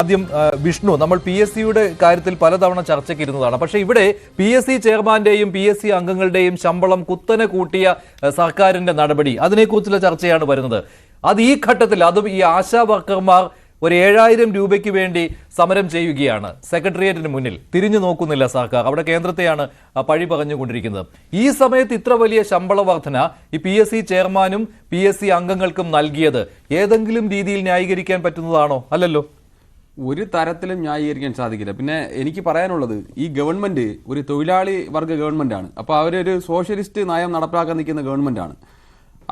ആദ്യം വിഷ്ണു, നമ്മൾ PSCയുടെ കാര്യത്തിൽ പലതവണ ചർച്ചയ്ക്ക് ഇരുന്നതാണ്. പക്ഷേ ഇവിടെ PSC ചെയർമാന്റെയും PSC അംഗങ്ങളുടെയും ശമ്പളം കുത്തനെ കൂട്ടിയ സർക്കാരിന്റെ നടപടി, അതിനെക്കുറിച്ചുള്ള ചർച്ചയാണ് വരുന്നത്. അത് ഈ ഘട്ടത്തിൽ, അതും ഈ ആശാ വർക്കർമാർ ഒരു 7000 രൂപയ്ക്ക് വേണ്ടി സമരം ചെയ്യുകയാണ് സെക്രട്ടേറിയറ്റിന് മുന്നിൽ. തിരിഞ്ഞു നോക്കുന്നില്ല സർക്കാർ, അവിടെ കേന്ദ്രത്തെയാണ് പഴി പറഞ്ഞുകൊണ്ടിരിക്കുന്നത്. ഈ സമയത്ത് ഇത്ര വലിയ ശമ്പള വർധന ഈ PSC ചെയർമാനും PSC അംഗങ്ങൾക്കും നൽകിയത് ഏതെങ്കിലും രീതിയിൽ ന്യായീകരിക്കാൻ പറ്റുന്നതാണോ? അല്ലല്ലോ, ഒരു തരത്തിലും ന്യായീകരിക്കാൻ സാധിക്കില്ല. പിന്നെ എനിക്ക് പറയാനുള്ളത്, ഈ ഗവൺമെന്റ് ഒരു തൊഴിലാളി വർഗ ഗവൺമെന്റാണ്. അപ്പോൾ അവരൊരു സോഷ്യലിസ്റ്റ് നയം നടപ്പിലാക്കാൻ നിൽക്കുന്ന ഗവൺമെന്റാണ്.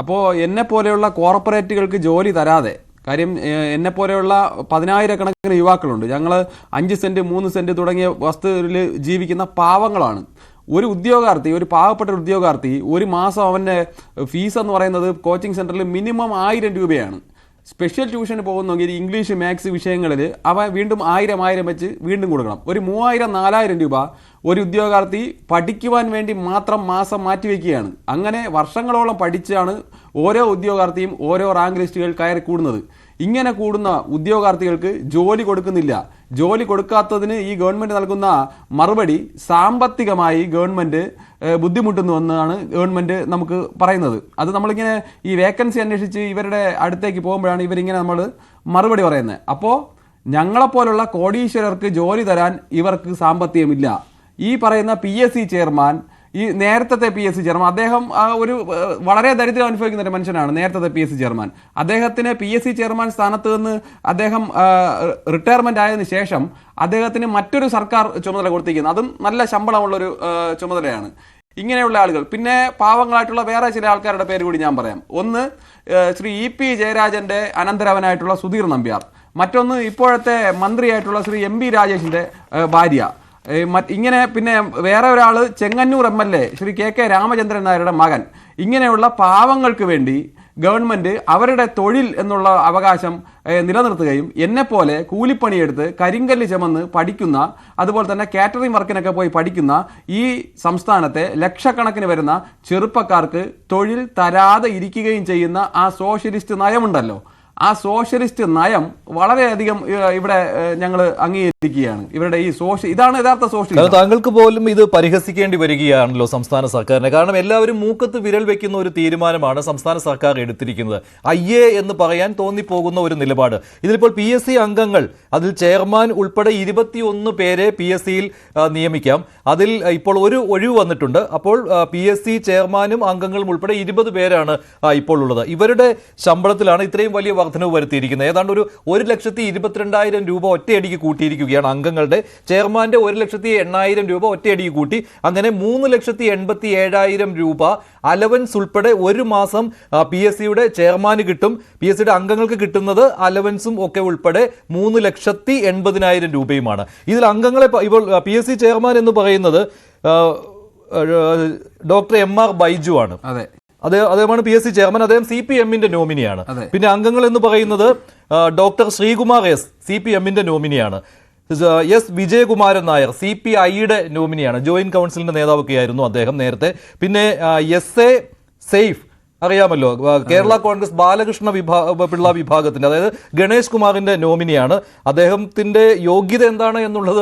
അപ്പോൾ എന്നെ പോലെയുള്ള കോർപ്പറേറ്റുകൾക്ക് ജോലി തരാതെ, കാര്യം എന്നെപ്പോലെയുള്ള 10,000 യുവാക്കളുണ്ട്. ഞങ്ങൾ 5 സെന്റ് 3 സെന്റ് തുടങ്ങിയ വസ്തുവിൽ ജീവിക്കുന്ന പാവങ്ങളാണ്. ഒരു ഉദ്യോഗാർത്ഥി, ഒരു പാവപ്പെട്ട ഉദ്യോഗാർത്ഥി, ഒരു മാസം അവൻ്റെ ഫീസ് എന്ന് പറയുന്നത് കോച്ചിങ് സെന്ററിൽ മിനിമം 1000 രൂപയാണ്. സ്പെഷ്യൽ ട്യൂഷന് പോകുന്നെങ്കിൽ ഇംഗ്ലീഷ് മാത്സ് വിഷയങ്ങളിൽ അവ വീണ്ടും 1000 വെച്ച് വീണ്ടും കൊടുക്കണം. ഒരു 3000-4000 രൂപ ഒരു ഉദ്യോഗാർത്ഥി പഠിക്കുവാൻ വേണ്ടി മാത്രം മാസം മാറ്റിവെക്കുകയാണ്. അങ്ങനെ വർഷങ്ങളോളം പഠിച്ചാണ് ഓരോ ഉദ്യോഗാർത്ഥിയും ഓരോ റാങ്ക് ലിസ്റ്റുകൾ കയറി കൂടുന്നത്. ഇങ്ങനെ കൂടുന്ന ഉദ്യോഗാർത്ഥികൾക്ക് ജോലി കൊടുക്കുന്നില്ല. ജോലി കൊടുക്കാത്തതിന് ഈ ഗവൺമെന്റ് നൽകുന്ന മറുപടി, സാമ്പത്തികമായി ഗവൺമെന്റ് ബുദ്ധിമുട്ടുന്നു എന്നാണ് ഗവൺമെന്റ് നമുക്ക് പറയുന്നത്. അത് നമ്മളിങ്ങനെ ഈ വേക്കൻസി അന്വേഷിച്ച് ഇവരുടെ അടുത്തേക്ക് പോകുമ്പോഴാണ് ഇവരിങ്ങനെ നമ്മൾ മറുപടി പറയുന്നത്. അപ്പോൾ ഞങ്ങളെപ്പോലുള്ള കോടീശ്വരർക്ക് ജോലി തരാൻ ഇവർക്ക് സാമ്പത്തികമില്ല. ഈ പറയുന്ന PSC ചെയർമാൻ, ഈ നേരത്തെ PSC ചെയർമാൻ, അദ്ദേഹം ഒരു വളരെ ദരിദ്രം അനുഭവിക്കുന്ന ഒരു മനുഷ്യനാണ്. നേരത്തെ PSC ചെയർമാൻ, അദ്ദേഹത്തിന് PSC ചെയർമാൻ സ്ഥാനത്ത് നിന്ന് അദ്ദേഹം റിട്ടയർമെന്റ് ആയതിനു ശേഷം അദ്ദേഹത്തിന് മറ്റൊരു സർക്കാർ ചുമതല കൊടുത്തിരിക്കുന്നത്, അതും നല്ല ശമ്പളമുള്ളൊരു ചുമതലയാണ്. ഇങ്ങനെയുള്ള ആളുകൾ, പിന്നെ പാവങ്ങളായിട്ടുള്ള വേറെ ചില ആൾക്കാരുടെ പേര് കൂടി ഞാൻ പറയാം. ഒന്ന് ശ്രീ EP ജയരാജന്റെ അനന്തരവനായിട്ടുള്ള സുധീർ നമ്പ്യാർ, മറ്റൊന്ന് ഇപ്പോഴത്തെ മന്ത്രിയായിട്ടുള്ള ശ്രീ MP രാജേഷിന്റെ ഭാര്യ, ഇങ്ങനെ പിന്നെ വേറെ ഒരാൾ ചെങ്ങന്നൂർ MLA ശ്രീ KK രാമചന്ദ്രൻ നായരുടെ മകൻ. ഇങ്ങനെയുള്ള പാവങ്ങൾക്ക് വേണ്ടി ഗവൺമെന്റ് അവരുടെ തൊഴിൽ എന്നുള്ള അവകാശം നിലനിർത്തുകയും എന്നെപ്പോലെ കൂലിപ്പണിയെടുത്ത് കരിങ്കല്ല് ചുമന്ന് പഠിക്കുന്ന, അതുപോലെ തന്നെ കാറ്ററിംഗ് വർക്കിനൊക്കെ പോയി പഠിക്കുന്ന ഈ സംസ്ഥാനത്തെ ലക്ഷക്കണക്കിന് വരുന്ന ചെറുപ്പക്കാർക്ക് തൊഴിൽ തരാതെ ഇരിക്കുകയും ചെയ്യുന്ന ആ സോഷ്യലിസ്റ്റ് നയമുണ്ടല്ലോ, ആ സോഷ്യലിസ്റ്റ് നയം വളരെയധികം ഇവിടെ ഞങ്ങൾ അംഗീകരിക്കുകയാണ്. ഇവരുടെ ഈ ഇതാണ് യഥാർത്ഥ സോഷ്യലിസ്റ്റ്. താങ്കൾക്ക് പോലും ഇത് പരിഹസിക്കേണ്ടി വരികയാണല്ലോ സംസ്ഥാന സർക്കാരിനെ. കാരണം എല്ലാവരും മൂക്കത്ത് വിരൽ വെക്കുന്ന ഒരു തീരുമാനമാണ് സംസ്ഥാന സർക്കാർ എടുത്തിരിക്കുന്നത്. അയ്യേ എന്ന് പറയാൻ തോന്നിപ്പോകുന്ന ഒരു നിലപാട്. ഇതിലിപ്പോൾ PSC അംഗങ്ങൾ, അതിൽ ചെയർമാൻ ഉൾപ്പെടെ 21 പേരെ PSCയിൽ നിയമിക്കാം. അതിൽ ഇപ്പോൾ ഒരു ഒഴിവ് വന്നിട്ടുണ്ട്. അപ്പോൾ PSC ചെയർമാനും അംഗങ്ങളും ഉൾപ്പെടെ 20 പേരാണ് ഇപ്പോൾ ഉള്ളത്. ഇവരുടെ ശമ്പളത്തിലാണ് ഇത്രയും വലിയ വർധനവ് വരുത്തിയിരിക്കുന്നത്. ഏതാണ്ട് ഒരു 1,22,000 രൂപ ഒറ്റയടിക്ക് കൂട്ടിയിരിക്കുകയാണ് അംഗങ്ങളുടെ. ചെയർമാന്റെ 1,80,000 രൂപ ഒറ്റയടിക്ക് കൂട്ടി. അങ്ങനെ 3,87,000 രൂപ അലവൻസ് ഉൾപ്പെടെ ഒരു മാസം PSCയുടെ ചെയർമാന് കിട്ടും. PSCയുടെ അംഗങ്ങൾക്ക് കിട്ടുന്നത് അലവൻസും ഒക്കെ ഉൾപ്പെടെ 3,80,000 രൂപയുമാണ്. ഇതിൽ അംഗങ്ങളെ ഇപ്പോൾ PSC ചെയർമാൻ എന്ന് പറയുന്നത് ഡോക്ടർ MR ബൈജു ആണ്. അദ്ദേഹമാണ് PSC ചെയർമാൻ. അദ്ദേഹം CPM-ന്റെ നോമിനിയാണ്. പിന്നെ അംഗങ്ങൾ എന്ന് പറയുന്നത് ഡോക്ടർ ശ്രീകുമാർ S CPM-ന്റെ നോമിനിയാണ്. S വിജയകുമാരൻ നായർ CPI-യുടെ നോമിനിയാണ്. ജോയിന്റ് കൗൺസിലിന്റെ നേതാവൊക്കെയായിരുന്നു അദ്ദേഹം നേരത്തെ. പിന്നെ SA സെയ്ഫ് അറിയാമല്ലോ, കേരള കോൺഗ്രസ് ബാലകൃഷ്ണ പിള്ള വിഭാഗത്തിന്റെ, അതായത് ഗണേഷ് കുമാറിന്റെ നോമിനിയാണ്. അദ്ദേഹത്തിന്റെ യോഗ്യത എന്താണ് എന്നുള്ളത്,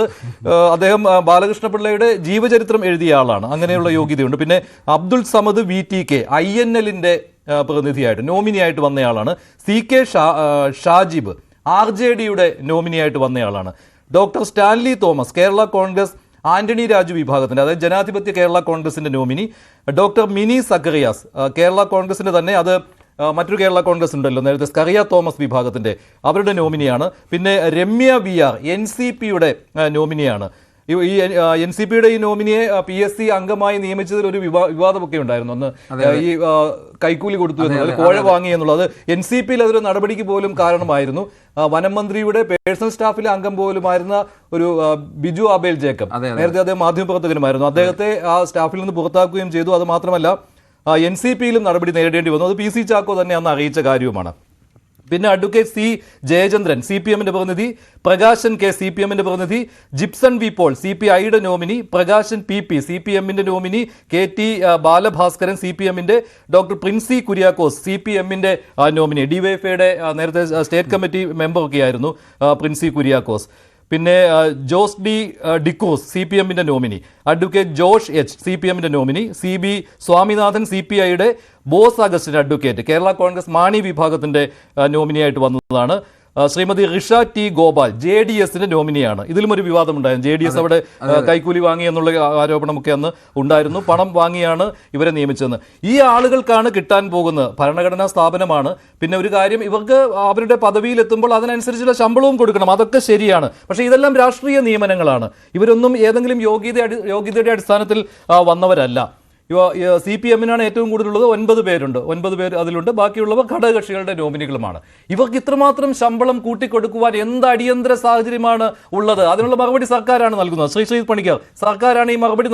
അദ്ദേഹം ബാലകൃഷ്ണ പിള്ളയുടെ ജീവചരിത്രം എഴുതിയ ആളാണ്. അങ്ങനെയുള്ള യോഗ്യതയുണ്ട്. പിന്നെ അബ്ദുൾ സമദ് VTK INL-ന്റെ പ്രതിനിധിയായിട്ട് നോമിനിയായിട്ട് വന്നയാളാണ്. CK ഷാജിബ് RJD-യുടെ നോമിനിയായിട്ട് വന്നയാളാണ്. Doctor Stanley Thomas Kerala Congress Antony Raju വിഭാഗത്തിന്റെ, അതായത് ജനാധിപത്യ കേരള കോൺഗ്രസിന്റെ നോമിനി. ഡോക്ടർ മിനി സക്കറിയാസ് കേരള കോൺഗ്രസിന്റെ തന്നെ, അത് മറ്റൊരു കേരള കോൺഗ്രസ് ഉണ്ടല്ലോ നേരത്തെ, സ്കറിയ തോമസ് വിഭാഗത്തിന്റെ, അവരുടെ നോമിനിയാണ്. പിന്നെ രമ്യ VR NCP-യുടെ നോമിനിയാണ്. ഈ NCP-യുടെ ഈ നോമിനിയെ PSC അംഗമായി നിയമിച്ചതിൽ ഒരു വിവാദമൊക്കെ ഉണ്ടായിരുന്നു. അന്ന് ഈ കൈക്കൂലി കൊടുത്തു എന്നുള്ളത്, കോഴ വാങ്ങി എന്നുള്ളത് NCP-യിൽ അതൊരു നടപടിക്ക് പോലും കാരണമായിരുന്നു. വനം മന്ത്രിയുടെ പേഴ്സണൽ സ്റ്റാഫിലെ അംഗം പോലുമായിരുന്ന ഒരു ബിജു ആബേൽ ജേക്കബ്, നേരത്തെ അദ്ദേഹം മാധ്യമപ്രവർത്തകനുമായിരുന്നു, അദ്ദേഹത്തെ ആ സ്റ്റാഫിൽ നിന്ന് പുറത്താക്കുകയും ചെയ്തു. അത് മാത്രമല്ല NCP-യിലും നടപടി നേരിടേണ്ടി വന്നു. അത് PC ചാക്കോ തന്നെ അന്ന് അറിയിച്ച കാര്യവുമാണ്. പിന്നെ അഡ്വക്കേറ്റ് സി ജയചന്ദ്രൻ CPM-ന്റെ പ്രതിനിധി, പ്രകാശൻ കെ CPM-ന്റെ പ്രതിനിധി, ജിപ്സൺ വി പോൾ CPI-യുടെ നോമിനി, പ്രകാശൻ PP CPM-ന്റെ നോമിനി, KT ബാലഭാസ്കരൻ CPM-ന്റെ, ഡോക്ടർ പ്രിൻസി കുര്യാക്കോസ് CPM-ന്റെ നോമിനി, DYFI-യുടെ നേരത്തെ സ്റ്റേറ്റ് കമ്മിറ്റി മെമ്പറൊക്കെ ആയിരുന്നു പ്രിൻസി കുര്യാക്കോസ്. പിന്നെ ജോസ് ഡി ഡിക്രൂസ് CPM-ന്റെ നോമിനി, അഡ്വക്കേറ്റ് ജോഷ് എച്ച് CPM-ന്റെ നോമിനി, CB സ്വാമിനാഥൻ CPI-യുടെ, ബോസ് അഗസ്റ്റിൻ അഡ്വക്കേറ്റ് കേരള കോൺഗ്രസ് മാണി വിഭാഗത്തിന്റെ നോമിനിയായിട്ട് വന്നതാണ്. ശ്രീമതി ഋഷ ടി ഗോപാൽ JDS-ന്റെ നോമിനിയാണ്. ഇതിലും ഒരു വിവാദമുണ്ടായിരുന്നു. JDS അവിടെ കൈക്കൂലി വാങ്ങി എന്നുള്ള ആരോപണമൊക്കെ അന്ന് ഉണ്ടായിരുന്നു. പണം വാങ്ങിയാണ് ഇവരെ നിയമിച്ചതെന്ന്. ഈ ആളുകൾക്കാണ് കിട്ടാൻ പോകുന്നത്. ഭരണഘടനാ സ്ഥാപനമാണ്. പിന്നെ ഒരു കാര്യം, ഇവർക്ക് അവരുടെ പദവിയിലെത്തുമ്പോൾ അതിനനുസരിച്ചുള്ള ശമ്പളവും കൊടുക്കണം. അതൊക്കെ ശരിയാണ്. പക്ഷേ ഇതെല്ലാം രാഷ്ട്രീയ നിയമനങ്ങളാണ്. ഇവരൊന്നും ഏതെങ്കിലും യോഗ്യതയുടെ അടിസ്ഥാനത്തിൽ വന്നവരല്ല. CPM-നാണ് ഏറ്റവും കൂടുതലുള്ളത്. 9 പേരുണ്ട്. 9 പേര് അതിലുണ്ട്. ബാക്കിയുള്ളവർ ഘടകകക്ഷികളുടെ നോമിനികളുമാണ്. ഇവർക്ക് ഇത്രമാത്രം ശമ്പളം കൂട്ടിക്കൊടുക്കുവാൻ എന്ത് അടിയന്തര സാഹചര്യമാണ് ഉള്ളത്? അതിനുള്ള മറുപടി സർക്കാരാണ് നൽകുന്നത്. ശ്രീ പണിക്കർ, സർക്കാരാണ് ഈ മറുപടി